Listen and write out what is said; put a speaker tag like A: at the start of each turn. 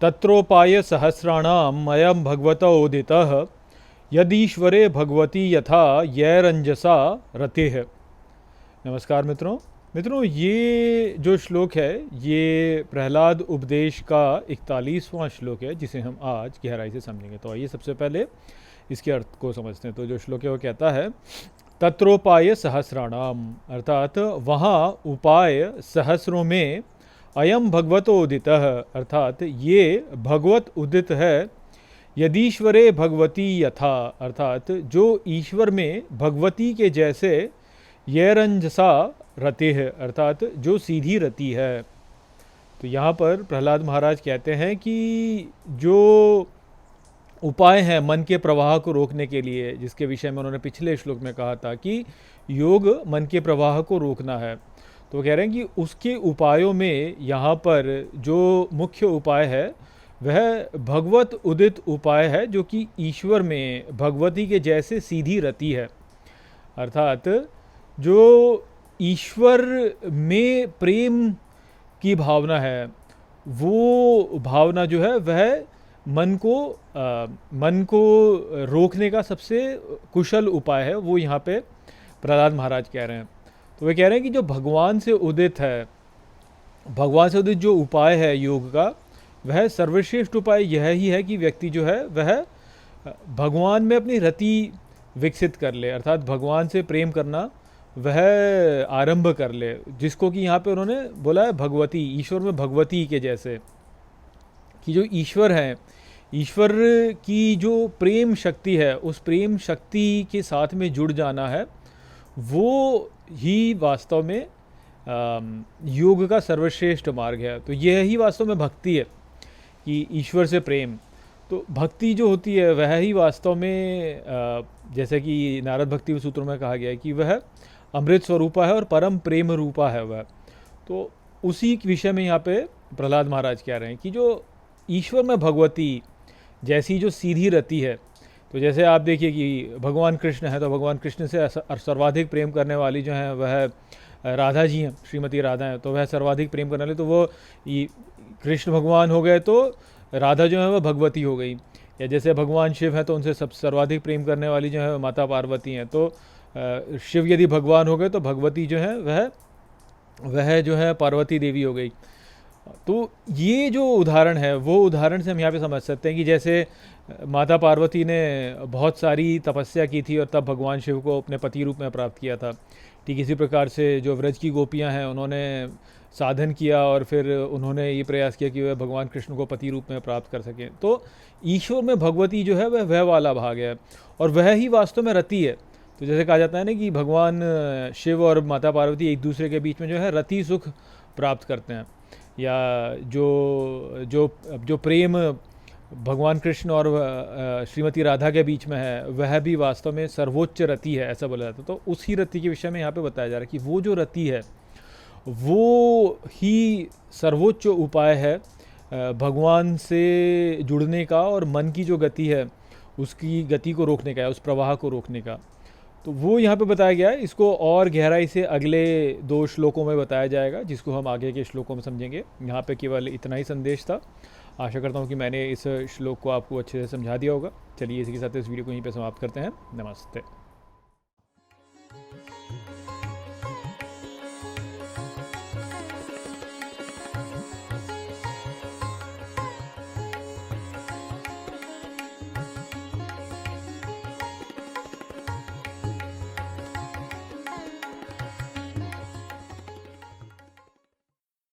A: तत्रोपाय सहस्राणां मयं भगवत उदितः यदीश्वरे भगवती यथा यैरंजसा रतिः। नमस्कार मित्रों, ये जो श्लोक है ये प्रहलाद उपदेश का 41वां श्लोक है जिसे हम आज गहराई से समझेंगे। तो आइए सबसे पहले इसके अर्थ को समझते हैं। तो जो श्लोक है वो कहता है तत्रोपाय सहस्राणाम, अर्थात वहाँ उपाय सहस्रों में अयम भगवतो उदितः, अर्थात ये भगवत उदित है। यदीश्वरे भगवती यथा, अर्थात जो ईश्वर में भगवती के जैसे यैरंजसा रति है, अर्थात जो सीधी रति है। तो यहाँ पर प्रहलाद महाराज कहते हैं कि जो उपाय हैं मन के प्रवाह को रोकने के लिए, जिसके विषय में उन्होंने पिछले श्लोक में कहा था कि योग मन के प्रवाह को रोकना है, तो वो कह रहे हैं कि उसके उपायों में यहाँ पर जो मुख्य उपाय है वह भगवत उदित उपाय है, जो कि ईश्वर में भगवती के जैसे सीधी रति है। अर्थात जो ईश्वर में प्रेम की भावना है, वो भावना जो है वह मन को रोकने का सबसे कुशल उपाय है। वो यहाँ पे प्रहलाद महाराज कह रहे हैं। तो वे कह रहे हैं कि जो भगवान से उदित है, भगवान से उदित जो उपाय है योग का, वह सर्वश्रेष्ठ उपाय यह ही है कि व्यक्ति जो है वह भगवान में अपनी रति विकसित कर ले, अर्थात भगवान से प्रेम करना वह आरंभ कर ले, जिसको कि यहाँ पे उन्होंने बोला है भगवती, ईश्वर में भगवती के जैसे, कि जो ईश्वर है, ईश्वर की जो प्रेम शक्ति है, उस प्रेम शक्ति के साथ में जुड़ जाना है, वो ही वास्तव में योग का सर्वश्रेष्ठ मार्ग है। तो यह ही वास्तव में भक्ति है कि ईश्वर से प्रेम। तो भक्ति जो होती है वह ही वास्तव में जैसे कि नारद भक्ति सूत्रों में कहा गया है कि वह अमृत स्वरूपा है और परम प्रेम रूपा है वह। तो उसी विषय में यहाँ पे प्रहलाद महाराज कह रहे हैं कि जो ईश्वर में भगवती जैसी जो सीधी रति है, तो जैसे आप देखिए कि भगवान कृष्ण है, तो भगवान कृष्ण से सर्वाधिक प्रेम करने वाली जो हैं वह राधा जी हैं, श्रीमती राधा हैं। तो वह सर्वाधिक प्रेम करने वाली, तो वो कृष्ण भगवान हो गए, तो राधा जो है वह भगवती हो गई। या जैसे भगवान शिव हैं तो उनसे सब सर्वाधिक प्रेम करने वाली जो है माता पार्वती हैं। तो शिव यदि भगवान हो गए तो भगवती जो है वह जो है पार्वती देवी हो गई। तो ये जो उदाहरण है वो उदाहरण से हम यहाँ पे समझ सकते हैं कि जैसे माता पार्वती ने बहुत सारी तपस्या की थी और तब भगवान शिव को अपने पति रूप में प्राप्त किया था। ठीक इसी प्रकार से जो व्रज की गोपियाँ हैं उन्होंने साधन किया और फिर उन्होंने ये प्रयास किया कि वह भगवान कृष्ण को पति रूप में प्राप्त कर सकें। तो ईश्वर में भगवती जो है वह वाला भाग है और वह ही वास्तव में रति है। तो जैसे कहा जाता है ना कि भगवान शिव और माता पार्वती एक दूसरे के बीच में जो है रति सुख प्राप्त करते हैं, या जो प्रेम भगवान कृष्ण और श्रीमती राधा के बीच में है वह भी वास्तव में सर्वोच्च रति है, ऐसा बोला जाता है। तो उसी रति के विषय में यहाँ पे बताया जा रहा है कि वो जो रति है वो ही सर्वोच्च उपाय है भगवान से जुड़ने का, और मन की जो गति है उसकी गति को रोकने का है, उस प्रवाह को रोकने का। तो वो यहाँ पे बताया गया है। इसको और गहराई से अगले 2 श्लोकों में बताया जाएगा, जिसको हम आगे के श्लोकों में समझेंगे। यहाँ पे केवल इतना ही संदेश था। आशा करता हूँ कि मैंने इस श्लोक को आपको अच्छे से समझा दिया होगा। चलिए इसी के साथ इस वीडियो को यहीं पे समाप्त करते हैं। नमस्ते।